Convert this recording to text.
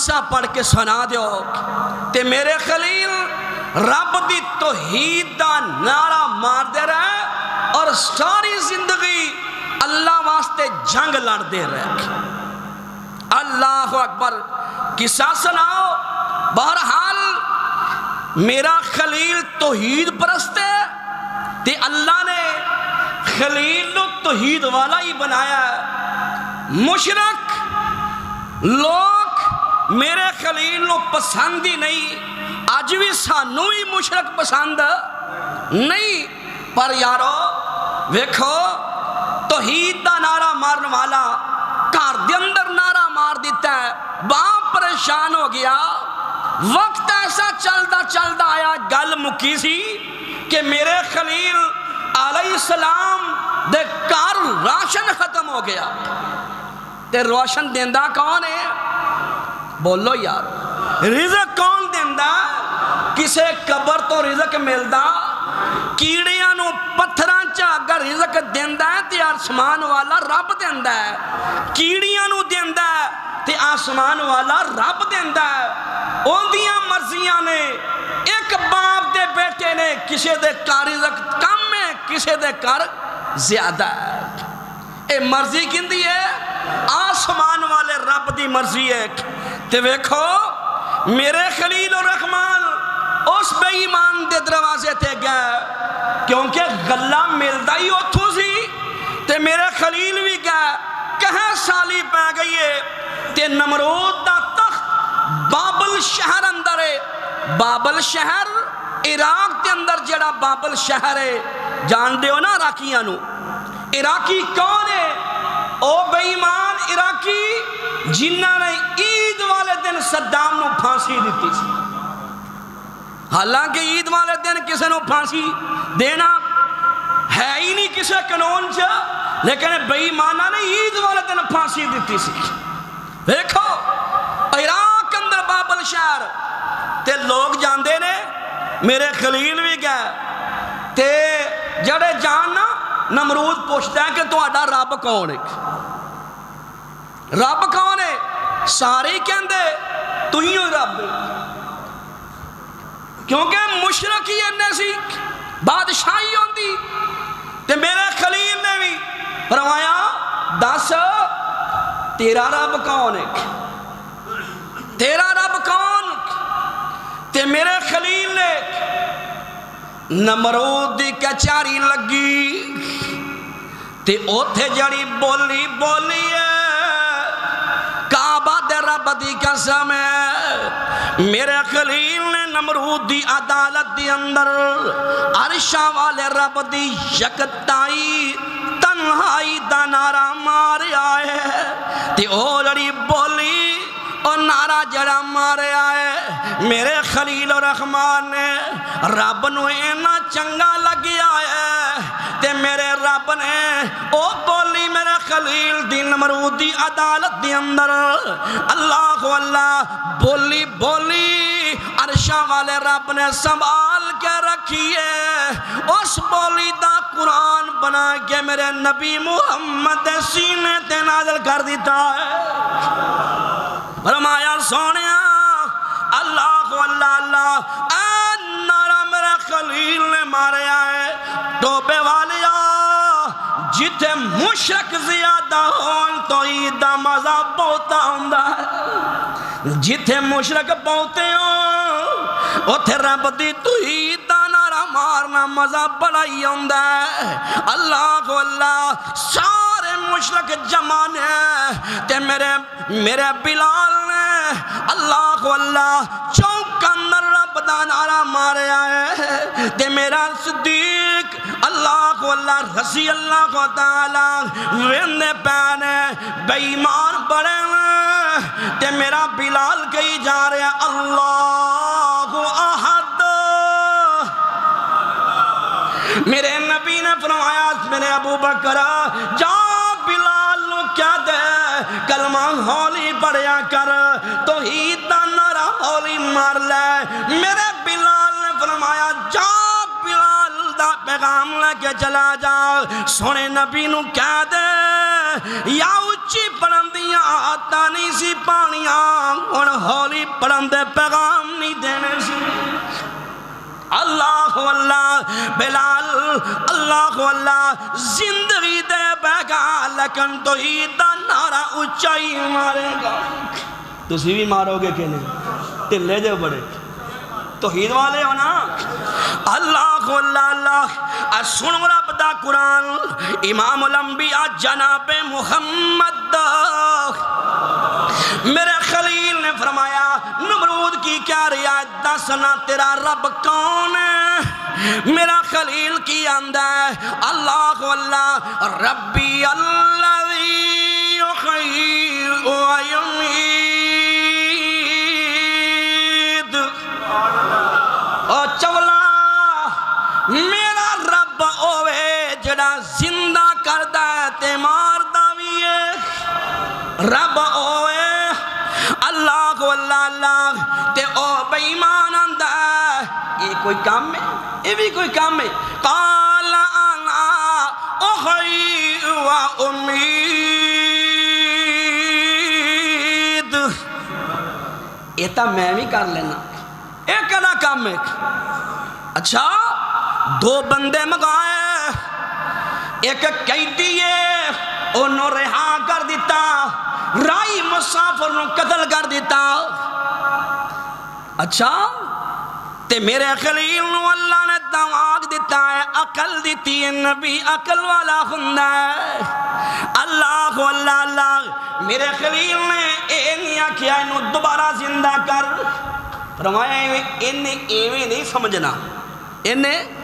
حصہ پڑھ کے سنا دیو تے میرے خلیل رب دی توحید دا نعرہ مار دے رہے اور ساری زندگی اللہ واسطے جنگ لڑ دے رہے. اللہ اکبر. قصہ سناؤ. بہرحال میرا خلیل توحید پرست ہے تے اللہ نے خلیل نو توحید والا ہی بنایا ہے. مشرک لوگ میرے خلیل نو پسند ہی نہیں. آج بھی سانو ہی مشرک پسند نہیں. پر یارو ویکھو توحید دا نعرہ مارن والا گھر دے اندر نعرہ مار دیتا ہے. باپ پریشان ہو گیا. وقت ایسا چلدا آیا گل مکی سی کہ میرے خلیل علیہ السلام دے گھر راشن ختم ہو گیا. تے روشن دیندہ کون ہے؟ بولو یار. رزق کون دیندہ؟ کسے قبر تو رزق ملدا؟ کیڑیاں نو پتھراں چا اگر رزق دیندہ ہے تے آسمان والا رب دیندہ ہے. کیڑیاں نو دیندہ ہے تے آسمان والا رب دیندہ ہے. اون دیاں مرضیاں نے. ایک باپ دے بیٹے نے کسے دے کار رزق کم ہے کسے دے کار زیادہ ہے. اے مرضی کندی ہے؟ آسمان والے رب دی مرضی ہے. تے ویکھو میرے خلیل الرحمن اس بے ایمان دے دروازے تے گئے کیونکہ غلہ ملدا ہی اتھو سی. تے میرے خلیل بھی گئے. کہیں سالی پہ گئی ہے تے نمرود دا تخت بابل شہر اندر ہے. بابل شہر عراق دے اندر جڑا بابل شہر ہے جان دے ہو نا عراقیاں نو. عراقی کون ہے؟ او بے ایمان عراقی جنہاں نے عید والے دن صدام نو پھانسی دیتی سی. حالانکہ عید والے دن کسے نو پھانسی دینا ہے ہی نہیں کسے قانون چا لیکن بے ایمانہ نے عید والے دن پھانسی دیتی سی. دیکھو عراق اندر بابل شہر تے لوگ جاندے نے. میرے خلیل بھی گئے تے جڑے جاننا نمرود پوچھتا ہے کہ تو آڈا رب کون ہے؟ رب کون ہے؟ سارے کہندے تو ہی ہو رب. کیونکہ مشرک ہی انہیں سی بادشاہی ہوندی. تے میرے خلیل نے بھی فرمایا دس تیرا رب کون ہے؟ تیرا رب کون؟ تے میرے خلیل نے نمرود دی کچاری لگی تے اوتھے جڑی بولی بولی ہے کعبہ دے رب دی قسم ہے. میرے خلیل نے نمرود دی عدالت دی اندر عرشہ والے رب دی یکتائی تنہائی دا نعرہ مارے آئے. تے او جڑی بولی اور نعرہ جڑا مارے آئے میرے خلیل الرحمن نے رب نو اینا چنگا لگی آئے. تے میرے رب نے او بولی میرے خلیل دی نمرود دی عدالت دی اندر اللہ اللہ بولی بولی عرشہ والے رب نے سنبھال کے رکھیے. اس بولی دا قرآن بنا کے میرے نبی محمد سینے تے نازل کر دیتا ہے. فرمایا سونیا اللہ اللہ اللہ اے نعرہ میرے خلیل نے مارے آئے. ٹوپے والیا جتے مشرک زیادہ ہون تو عیدہ مزہ بہتا ہوندہ ہے. جتے مشرک بہتے ہوں اتھے رب دی تو عیدہ نعرہ مارنا مزہ بڑا ہی ہوندہ ہے. اللہ اللہ سارے مشرک جمانے تے میرے بلال نے اللہ اللہ چوک اندر رب دا نعرہ مارے آئے. تے میرا صدیق اللہ اللہ رضی اللہ تعالی ویندے پہنے بے ایمان بڑے تے میرا بلال کہی جا رہے ہیں اللہ احد. میرے نبی نے فرمایا میرے ابو بکر جا بلال نو کیا دے کلمہ ہولی پڑھیا کر توحید دا نعرہ ہولی مار لے. میرے بلال نے فرمایا جا بلال دا پیغام لے کے چلا جا. سونے نبی نو کیا دے یا اچھی پڑھن دیاں آتا نہیں سی پانیاں ان ہو پڑھن دے پیغام نہیں دینے سی اللہ اللہ بلال اللہ اللہ زندگی دے بے گا لیکن توحید دا نعرہ اچائی مارے گا تسی بھی مارو گے کہ نہیں تلے جو بڑے توحید والے ہو نا اللہ اللہ اللہ سن رب دا قرآن امام الانبیاء جناب محمد میرے خلیل نے فرمایا نمرود کی کیا رعایت دسنا تیرا رب کون ہے میرا خلیل کی اندہ ہے اللہ اللہ ربی الذی یحیی و یمیت او چولا میرا رب اوے جڑا زندہ کردہ تے ماردہ بھی ہے رب اوے اللہ اللہ اللہ تے او بیمان اندہ یہ کوئی کام ہے یہ بھی کوئی کام ہے قال انا احیی و امید یہ تا میں بھی کر لینا ایک کلا کام ہے اچھا دو بندے مگائے ایک قیدی ہے انہوں رہا کر دیتا رائی مسافر نو قتل کر دیتا اچھا تے میرے خلیل نو اللہ نے دماغ دیتا ہے عقل دیتی ہے نبی عقل والا خندہ ہے اللہ اللہ اللہ میرے خلیل نے اینیا کیا انہوں دوبارہ زندہ کر فرمایا انہیں ایویں نہیں سمجھنا انہیں